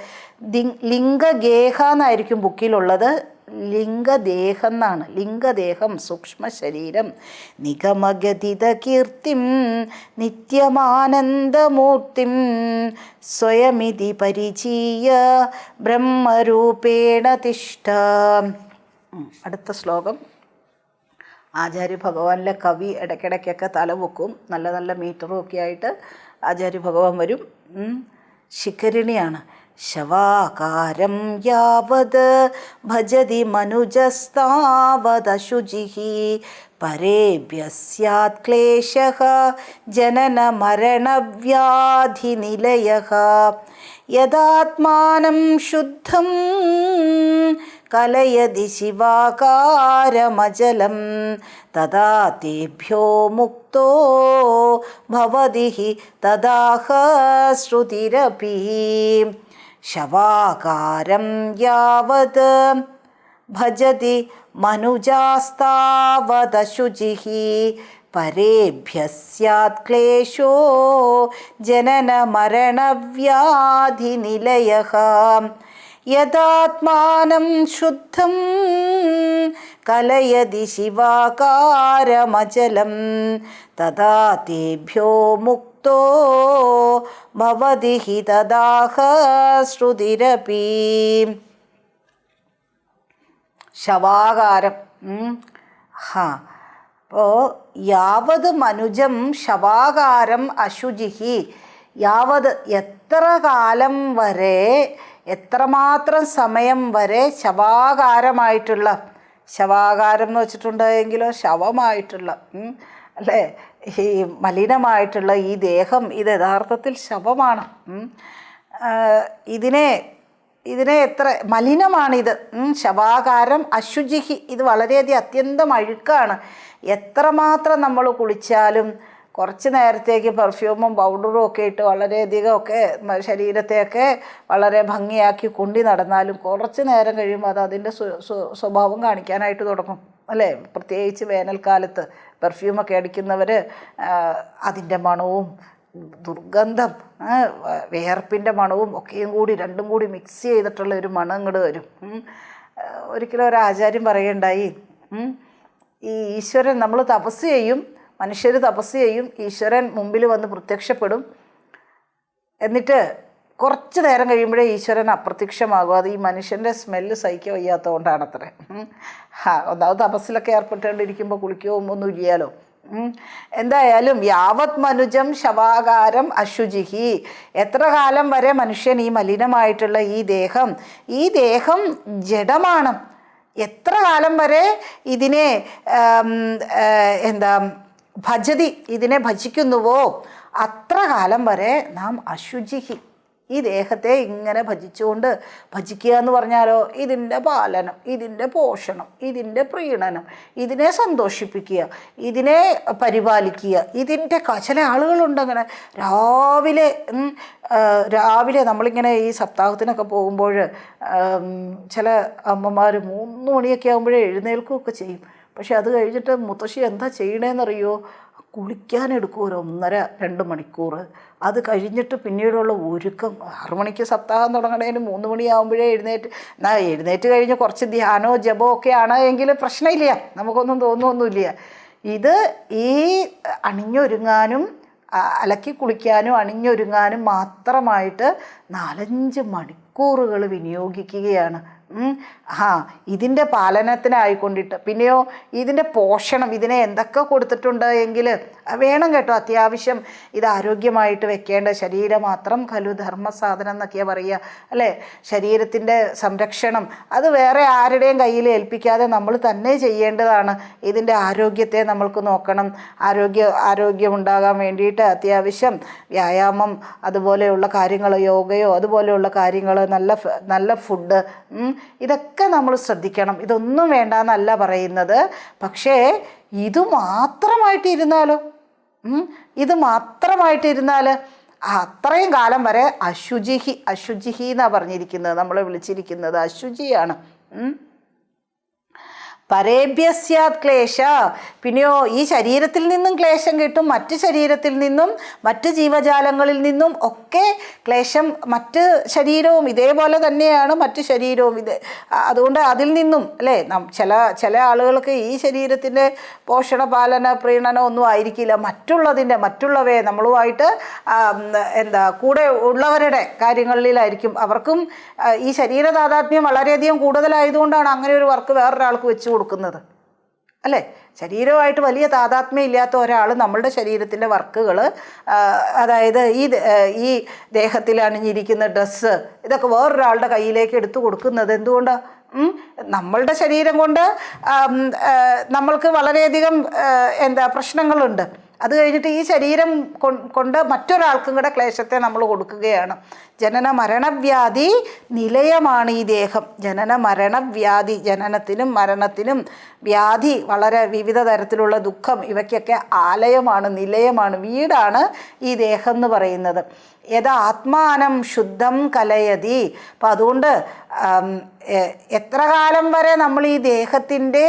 ലിംഗഗേഹ എന്നായിരിക്കും ബുക്കിലുള്ളത്, ലിംഗദേഹം എന്നാണ്. ലിംഗദേഹം സൂക്ഷ്മ ശരീരം. നിഗമഗതിത കീർത്തിം നിത്യമാനന്ദമൂർത്തിം സ്വയമിതി പരിചീയ ബ്രഹ്മരൂപേണ തിഷ്ഠ. അടുത്ത ശ്ലോകം. ആചാര്യ ഭഗവാനിലെ കവി ഇടയ്ക്കിടയ്ക്കൊക്കെ തലവെക്കും, നല്ല നല്ല മീറ്ററും ഒക്കെ ആയിട്ട് ആചാര്യ ഭഗവാൻ വരും. ശിഖരിണിയാണ്. ശവാകാരം യാവത് ഭജതി മനുജസ്താവദശുചിഃ പരേഭ്യഃ സ്യാത് ക്ലേശഃ ജനന മരണവ്യാധിനിലയഃ യദാത്മാനം ശുദ്ധം കലയതി ശിവാകാരമചലം തദാ തേഭ്യോ മുക്തോ ഭവതി തദാഹ ശ്രുതിരപി. ശവാകാരം യാവത് ഭജതി മനുജാസ്താവദശുചിഃ പരേഭ്യഃ സ്യാത് ക്ലേശോ ജനന മരണവ്യാധിനിലയഃ യദാത്മാനം ശുദ്ധം കലയതി ശിവാകാരമചലം തദാ തേഭ്യോ മുക്തോ ഭവതി തദാഹ ശ്രുതിരപി. ശവാകാരം. അപ്പോൾ യാവത് മനുജം ശവാകാരം അശുചിഃ, യാവത് എത്ര കാലം വരെ, എത്രമാത്രം സമയം വരെ ശവാകാരമായിട്ടുള്ള, ശവാകാരം എന്ന് വെച്ചിട്ടുണ്ടെങ്കിലോ ശവമായിട്ടുള്ള അല്ലേ, ഈ മലിനമായിട്ടുള്ള ഈ ദേഹം ഇത് യഥാർത്ഥത്തിൽ ശവമാണ്. ഇതിനെ എത്ര മലിനമാണിത്. ശവാകാരം അശുചിഹി, ഇത് വളരെയധികം അത്യന്തം അഴുക്കാണ്. എത്രമാത്രം നമ്മൾ കുളിച്ചാലും കുറച്ച് നേരത്തേക്ക് പെർഫ്യൂമും പൗഡറും ഒക്കെ ഇട്ട് വളരെയധികം ഒക്കെ ശരീരത്തെയൊക്കെ വളരെ ഭംഗിയാക്കി കൊണ്ടു നടന്നാലും കുറച്ച് നേരം കഴിയുമ്പോൾ അത് അതിൻ്റെ സ്വഭാവം കാണിക്കാനായിട്ട് തുടങ്ങും അല്ലേ. പ്രത്യേകിച്ച് വേനൽക്കാലത്ത് പെർഫ്യൂമൊക്കെ അടിക്കുന്നവർ അതിൻ്റെ മണവും ദുർഗന്ധം, വിയർപ്പിൻ്റെ മണവും ഒക്കെയും കൂടി രണ്ടും കൂടി മിക്സ് ചെയ്തിട്ടുള്ള ഒരു മണം ഇങ്ങോട്ട് വരും. ഒരിക്കലും ഒരു ആചാര്യം പറയുണ്ടായി, ഈ ഈശ്വരൻ, നമ്മൾ തപസ് ചെയ്യും, മനുഷ്യർ തപസ് ചെയ്യും, ഈശ്വരൻ മുമ്പിൽ വന്ന് പ്രത്യക്ഷപ്പെടും, എന്നിട്ട് കുറച്ച് നേരം കഴിയുമ്പോഴേ ഈശ്വരൻ അപ്രത്യക്ഷമാകും. അത് ഈ മനുഷ്യൻ്റെ സ്മെല്ല് സഹിക്കാൻ വയ്യാത്തത് കൊണ്ടാണത്രേ. ഒന്നാമത് തപസ്സിലൊക്കെ ഏർപ്പെട്ടുകൊണ്ടിരിക്കുമ്പോൾ കുളിക്കുകയോ ഒന്നും ഇല്ലല്ലോ. എന്തായാലും യാവത് മനുജം ശവാകാരം അശുചിഹി, എത്ര കാലം വരെ മനുഷ്യൻ ഈ മലിനമായിട്ടുള്ള ഈ ദേഹം ജഡമാണ്, എത്ര കാലം വരെ ഇതിനെ ഇതിനെ ഭജിക്കുന്നുവോ അത്ര കാലം വരെ നാം അശുചിഹി, ഈ ദേഹത്തെ ഇങ്ങനെ ഭജിക്കുക എന്ന് പറഞ്ഞാലോ ഇതിൻ്റെ പാലനം, ഇതിൻ്റെ പോഷണം, ഇതിൻ്റെ പ്രീണനം, ഇതിനെ സന്തോഷിപ്പിക്കുക, ഇതിനെ പരിപാലിക്കുക, ഇതിൻ്റെ ചില ആളുകളുണ്ട് അങ്ങനെ രാവിലെ നമ്മളിങ്ങനെ ഈ സപ്താഹത്തിനൊക്കെ പോകുമ്പോൾ ചില അമ്മമാർ 3 മണിയൊക്കെ ആകുമ്പോഴേ എഴുന്നേൽക്കുകയൊക്കെ ചെയ്യും. പക്ഷെ അത് കഴിഞ്ഞിട്ട് മുത്തശ്ശി എന്താ ചെയ്യണേന്നറിയോ, കുളിക്കാനെടുക്കും ഒരു 1.5-2 മണിക്കൂർ. അത് കഴിഞ്ഞിട്ട് പിന്നീടുള്ള ഒരുക്കം 6 മണിക്ക് സപ്താഹം തുടങ്ങണേന് 3 മണിയാകുമ്പോഴേ എഴുന്നേറ്റ് കഴിഞ്ഞ് കുറച്ച് ധ്യാനമോ ജപമോ ഒക്കെ ആണ് എങ്കിൽ പ്രശ്നമില്ല, നമുക്കൊന്നും തോന്നുമൊന്നുമില്ല. ഇത് ഈ അണിഞ്ഞൊരുങ്ങാനും അലക്കി കുളിക്കാനും അണിഞ്ഞൊരുങ്ങാനും മാത്രമായിട്ട് 4-5 മണിക്കൂറുകൾ വിനിയോഗിക്കുകയാണ്. ഇതിൻ്റെ പാലനത്തിനായിക്കൊണ്ടിട്ട് പിന്നെയോ ഇതിൻ്റെ പോഷണം, ഇതിനെ എന്തൊക്കെ കൊടുത്തിട്ടുണ്ട് എങ്കിൽ വേണം കേട്ടോ. അത്യാവശ്യം ഇത് ആരോഗ്യമായിട്ട് വെക്കേണ്ട ശരീരം മാത്രം ഖലു ധർമ്മസാധനം എന്നൊക്കെയാണ് പറയുക അല്ലേ. ശരീരത്തിൻ്റെ സംരക്ഷണം അത് വേറെ ആരുടെയും കയ്യിൽ ഏൽപ്പിക്കാതെ നമ്മൾ തന്നെ ചെയ്യേണ്ടതാണ്. ഇതിൻ്റെ ആരോഗ്യത്തെ നമ്മൾക്ക് നോക്കണം. ആരോഗ്യമുണ്ടാകാൻ വേണ്ടിയിട്ട് അത്യാവശ്യം വ്യായാമം, അതുപോലെയുള്ള കാര്യങ്ങൾ, യോഗയോ അതുപോലെയുള്ള കാര്യങ്ങൾ, നല്ല ഫുഡ്, ഇതൊക്കെ നമ്മൾ ശ്രദ്ധിക്കണം. ഇതൊന്നും വേണ്ടെന്നല്ല പറയുന്നത്. പക്ഷേ ഇത് മാത്രമായിട്ടിരുന്നാലോ, അത്രയും കാലം വരെ അശുചിഹി എന്നാണ് പറഞ്ഞിരിക്കുന്നത്. നമ്മളെ വിളിച്ചിരിക്കുന്നത് അശുചിയാണ്. പരേഭ്യസ്യാത് ക്ലേശ, പിന്നെയോ ഈ ശരീരത്തിൽ നിന്നും ക്ലേശം കിട്ടും, മറ്റ് ശരീരത്തിൽ നിന്നും മറ്റ് ജീവജാലങ്ങളിൽ നിന്നും ഒക്കെ ക്ലേശം. മറ്റ് ശരീരവും ഇതേപോലെ തന്നെയാണ്, മറ്റ് ശരീരവും അതുകൊണ്ട് അതിൽ നിന്നും അല്ലേ ചില ആളുകൾക്ക് ഈ ശരീരത്തിൻ്റെ പോഷണ പാലന പ്രീണനം ഒന്നും ആയിരിക്കില്ല, മറ്റുള്ളവയെ നമ്മളുമായിട്ട് കൂടെ ഉള്ളവരുടെ കാര്യങ്ങളിലായിരിക്കും. അവർക്കും ഈ ശരീര താദാത്മ്യം വളരെയധികം കൂടുതലായതുകൊണ്ടാണ് അങ്ങനെ ഒരു വർക്ക് വേറൊരാൾക്ക് വെച്ച് കൊടുക്കുന്നത് അല്ലേ. ശരീരവുമായിട്ട് വലിയ താദാത്മ്യം ഇല്ലാത്ത ഒരാൾ നമ്മളുടെ ശരീരത്തിൻ്റെ വർക്കുകൾ, അതായത് ഈ ദേഹത്തിൽ അണിഞ്ഞിരിക്കുന്ന ഡ്രസ്സ്, ഇതൊക്കെ വേറൊരാളുടെ കയ്യിലേക്ക് എടുത്തു കൊടുക്കുന്നത് എന്തുകൊണ്ടാണ്? നമ്മളുടെ ശരീരം കൊണ്ട് നമ്മൾക്ക് വളരെയധികം പ്രശ്നങ്ങളുണ്ട്. അത് കഴിഞ്ഞിട്ട് ഈ ശരീരം കൊണ്ട് മറ്റൊരാൾക്കും കൂടെ ക്ലേശത്തെ നമ്മൾ കൊടുക്കുകയാണ്. ജനന മരണവ്യാധി നിലയമാണ് ഈ ദേഹം. ജനന മരണവ്യാധി, ജനനത്തിനും മരണത്തിനും വ്യാധി, വളരെ വിവിധ തരത്തിലുള്ള ദുഃഖം, ഇവയ്ക്കൊക്കെ ആലയമാണ്, നിലയമാണ്, വീടാണ് ഈ ദേഹം എന്ന് പറയുന്നത്. യഥാ ആത്മാനം ശുദ്ധം കലയതി. അപ്പം അതുകൊണ്ട് എത്ര കാലം വരെ നമ്മൾ ഈ ദേഹത്തിൻ്റെ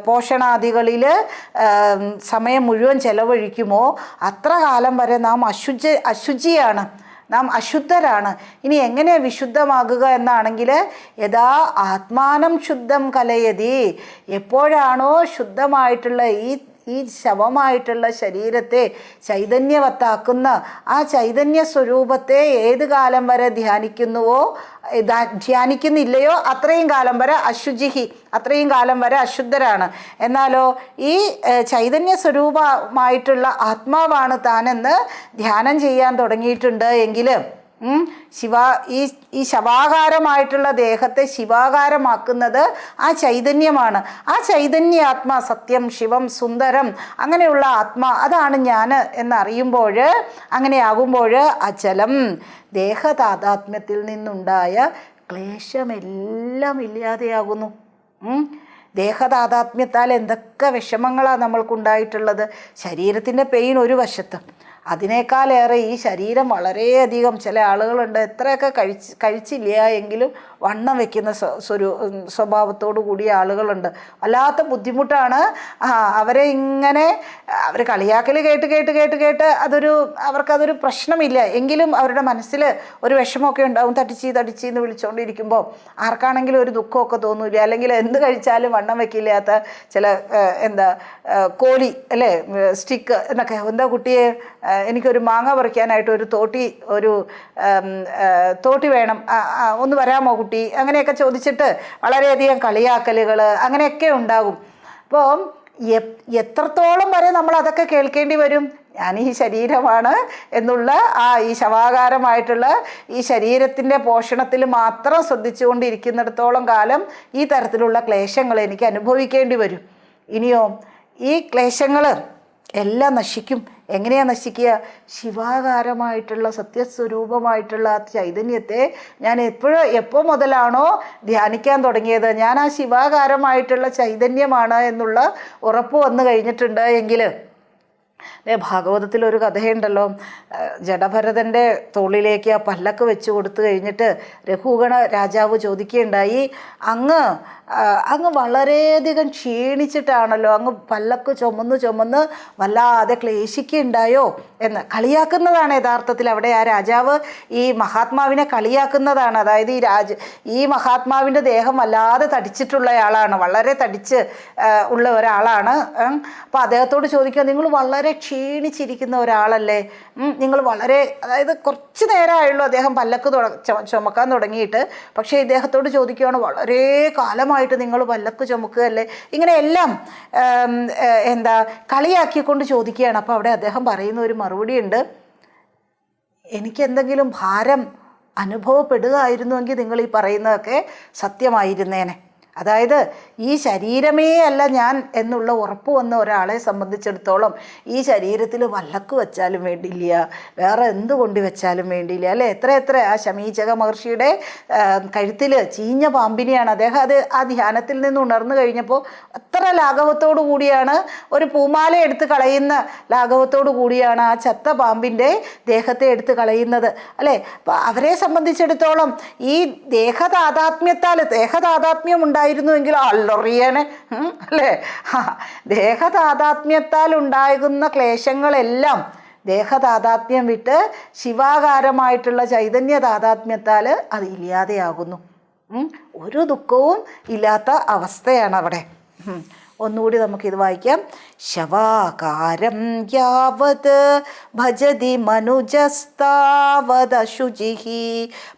പോഷണാദികളിൽ സമയം മുഴുവൻ ചെലവഴിക്കുമോ അത്ര കാലം വരെ നാം അശുചിയാണ്, നാം അശുദ്ധരാണ്. ഇനി എങ്ങനെ വിശുദ്ധമാകുക എന്നാണെങ്കിൽ യഥാ ആത്മാനം ശുദ്ധം കലയതി, എപ്പോഴാണോ ശുദ്ധമായിട്ടുള്ള ഈ ശവമായിട്ടുള്ള ശരീരത്തെ ചൈതന്യവത്താക്കുന്ന ആ ചൈതന്യ സ്വരൂപത്തെ ഏത് കാലം വരെ ധ്യാനിക്കുന്നില്ലയോ അത്രയും കാലം വരെ അത്രയും കാലം വരെ അശുദ്ധരാണ്. എന്നാലോ ഈ ചൈതന്യ സ്വരൂപമായിട്ടുള്ള ആത്മാവാണ് താനെന്ന് ധ്യാനം ചെയ്യാൻ തുടങ്ങിയിട്ടുണ്ട് എങ്കിൽ ഈ ശവാകാരമായിട്ടുള്ള ദേഹത്തെ ശിവാകാരമാക്കുന്നത് ആ ചൈതന്യമാണ്. ആ ചൈതന്യാത്മാ സത്യം ശിവം സുന്ദരം അങ്ങനെയുള്ള ആത്മാ അതാണ് ഞാൻ എന്നറിയുമ്പോൾ, അങ്ങനെയാകുമ്പോൾ അചലം ദേഹതാദാത്മ്യത്തിൽ നിന്നുണ്ടായ ക്ലേശമെല്ലാം ഇല്ലാതെയാകുന്നു. ദേഹതാദാത്മ്യത്താൽ എന്തൊക്കെ വിഷമങ്ങളാണ് നമ്മൾക്കുണ്ടായിട്ടുള്ളത്. ശരീരത്തിൻ്റെ പെയിൻ ഒരു വശത്ത്, അതിനേക്കാളേറെ ഈ ശരീരം വളരെയധികം, ചില ആളുകളുണ്ട് എത്രയൊക്കെ കഴിച്ചില്ല എങ്കിലും വണ്ണം വയ്ക്കുന്ന സ്വഭാവത്തോടു കൂടിയ ആളുകളുണ്ട്. വല്ലാത്ത ബുദ്ധിമുട്ടാണ്. അവരെ ഇങ്ങനെ അവർ കളിയാക്കൽ കേട്ട് അവർക്കതൊരു പ്രശ്നമില്ല എങ്കിലും അവരുടെ മനസ്സിൽ ഒരു വിഷമമൊക്കെ ഉണ്ടാവും. തടിച്ചീന്ന് വിളിച്ചുകൊണ്ടിരിക്കുമ്പോൾ ആർക്കാണെങ്കിലും ഒരു ദുഃഖമൊക്കെ തോന്നില്ല. അല്ലെങ്കിൽ എന്ത് കഴിച്ചാലും വണ്ണം വയ്ക്കില്ലാത്ത ചില കോലി അല്ലേ, സ്റ്റിക്ക് എന്നൊക്കെ, എന്താ കുട്ടിയെ എനിക്കൊരു മാങ്ങ പറിക്കാനായിട്ട് ഒരു തോട്ടി വേണം, ഒന്ന് വരാമോ കുട്ടി, അങ്ങനെയൊക്കെ ചോദിച്ചിട്ട് വളരെയധികം കളിയാക്കലുകൾ അങ്ങനെയൊക്കെ ഉണ്ടാകും. അപ്പോൾ എത്രത്തോളം വരെ നമ്മൾ അതൊക്കെ കേൾക്കേണ്ടി വരും? ഞാൻ ഈ ശരീരമാണ് എന്നുള്ള ഈ ശവാകാരമായിട്ടുള്ള ഈ ശരീരത്തിൻ്റെ പോഷണത്തിൽ മാത്രം ശ്രദ്ധിച്ചുകൊണ്ടിരിക്കുന്നിടത്തോളം കാലം ഈ തരത്തിലുള്ള ക്ലേശങ്ങൾ എനിക്ക് അനുഭവിക്കേണ്ടി വരും. ഇനിയോ ഈ ക്ലേശങ്ങൾ എല്ലാം നശിക്കും. എങ്ങനെയാണ് നശിക്കുക? ശിവാകാരമായിട്ടുള്ള സത്യസ്വരൂപമായിട്ടുള്ള ആ ചൈതന്യത്തെ ഞാൻ എപ്പോൾ മുതലാണോ ധ്യാനിക്കാൻ തുടങ്ങിയത്, ഞാൻ ആ ശിവാകാരമായിട്ടുള്ള ചൈതന്യമാണ് എന്നുള്ള ഉറപ്പ് വന്നു കഴിഞ്ഞിട്ടുണ്ട് എങ്കിൽ, ഭാഗവതത്തിലൊരു കഥയുണ്ടല്ലോ, ജഡഭരതൻ്റെ തോളിലേക്ക് ആ പല്ലക്ക് വെച്ച് കൊടുത്തു കഴിഞ്ഞിട്ട് രഘുഗണ രാജാവ് ചോദിക്കുകയുണ്ടായി, അങ്ങ് വളരെയധികം ക്ഷീണിച്ചിട്ടാണല്ലോ, അങ്ങ് പല്ലക്ക് ചുമന്ന് വല്ലാതെ ക്ലേശിക്കുകയുണ്ടായോ എന്ന് കളിയാക്കുന്നതാണ്. യഥാർത്ഥത്തിൽ അവിടെ ആ രാജാവ് ഈ മഹാത്മാവിനെ കളിയാക്കുന്നതാണ്. അതായത് ഈ മഹാത്മാവിൻ്റെ ദേഹം വല്ലാതെ തടിച്ചിട്ടുള്ളയാളാണ്, വളരെ തടിച്ച് ഉള്ള ഒരാളാണ്. അപ്പോൾ അദ്ദേഹത്തോട് ചോദിക്കുക, നിങ്ങൾ വളരെ ക്ഷീണിച്ചിരിക്കുന്ന ഒരാളല്ലേ, നിങ്ങൾ വളരെ, അതായത് കുറച്ച് നേരമായുള്ളൂ അദ്ദേഹം പല്ലക്ക് ചുമക്കാൻ തുടങ്ങിയിട്ട്, പക്ഷേ ഇദ്ദേഹത്തോട് ചോദിക്കുകയാണ്, വളരെ കാലമായിട്ട് നിങ്ങൾ പല്ലക്ക് ചുമക്കുകയല്ലേ, ഇങ്ങനെയെല്ലാം കളിയാക്കിക്കൊണ്ട് ചോദിക്കുകയാണ്. അപ്പോൾ അവിടെ അദ്ദേഹം പറയുന്ന ഒരു മറുപടിയുണ്ട്, എനിക്കെന്തെങ്കിലും ഭാരം അനുഭവപ്പെടുകയായിരുന്നുവെങ്കിൽ നിങ്ങൾ ഈ പറയുന്നതൊക്കെ സത്യമായിരുന്നേനെ. അതായത് ഈ ശരീരമേ അല്ല ഞാൻ എന്നുള്ള ഉറപ്പ് വന്ന ഒരാളെ സംബന്ധിച്ചിടത്തോളം ഈ ശരീരത്തിൽ വല്ലക്ക് വെച്ചാലും വേണ്ടിയില്ല, വേറെ എന്ത് കൊണ്ട് വെച്ചാലും വേണ്ടിയില്ല, അല്ലേ? എത്ര ആ ശമീചക മഹർഷിയുടെ കഴുത്തിൽ ചീഞ്ഞ പാമ്പിനെയാണ് അദ്ദേഹം ആ ധ്യാനത്തിൽ നിന്ന് ഉണർന്നു കഴിഞ്ഞപ്പോൾ അത്ര ലാഘവത്തോടു കൂടിയാണ്, ഒരു പൂമാല എടുത്ത് കളയുന്ന ലാഘവത്തോടു കൂടിയാണ് ആ ചത്ത പാമ്പിൻ്റെ ദേഹത്തെ എടുത്ത് കളയുന്നത്, അല്ലേ? അപ്പോൾ അവരെ സംബന്ധിച്ചിടത്തോളം ഈ ദേഹതാതാത്മ്യം ഉണ്ടായിരുന്നുവെങ്കിൽ അല്ലറിയാനെ, അല്ലേ? ദേഹതാതാത്മ്യത്താൽ ഉണ്ടാകുന്ന ക്ലേശങ്ങളെല്ലാം ദേഹതാതാത്മ്യം വിട്ട് ശിവാകാരമായിട്ടുള്ള ചൈതന്യ താതാത്മ്യത്താൽ അത് ഇല്ലാതെയാകുന്നു. ഒരു ദുഃഖവും ഇല്ലാത്ത അവസ്ഥയാണ് അവിടെ. ഒന്നുകൂടി നമുക്കിത് വായിക്കാം. ശവാകാരം യാവത് ഭജതി മനുജസ്താവദശുചിഃ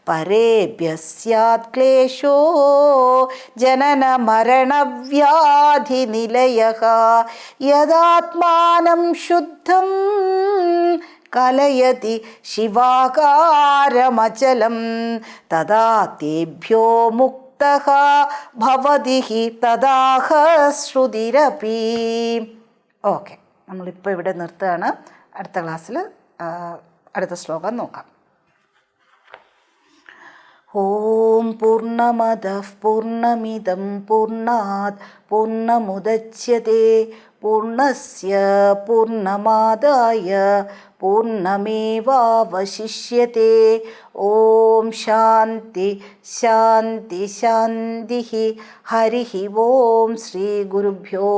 പരേഭ്യസ്യാത് ക്ലേശോ ജനന മരണവ്യാധി നിലയഃ യദാത്മാനം ശുദ്ധം കലയതി ശിവാകാരമചലം തദാ തേഭ്യോ ഭവതി തദാഹ ശ്രുതിരപി. ഓക്കെ, നമ്മളിപ്പോൾ ഇവിടെ നിർത്തുകയാണ്. അടുത്ത ക്ലാസ്സിൽ അടുത്ത ശ്ലോകം നോക്കാം. ഓം പൂർണ്ണമദഃ പൂർണ്ണമിദം പൂർണ്ണാത് പൂർണ്ണമുദച്യത്തെ പൂർണ്ണസ്യ പൂർണ്ണമാദായ പൂർണ്ണമേവാവശിഷ്യത്തെ. ഓം ശാന്തി ശാന്തി ശാന്തി. ഹരി ഓം ശ്രീ ഗുരുഭ്യോ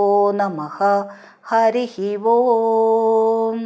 നമഃ. ഹരി ഓം.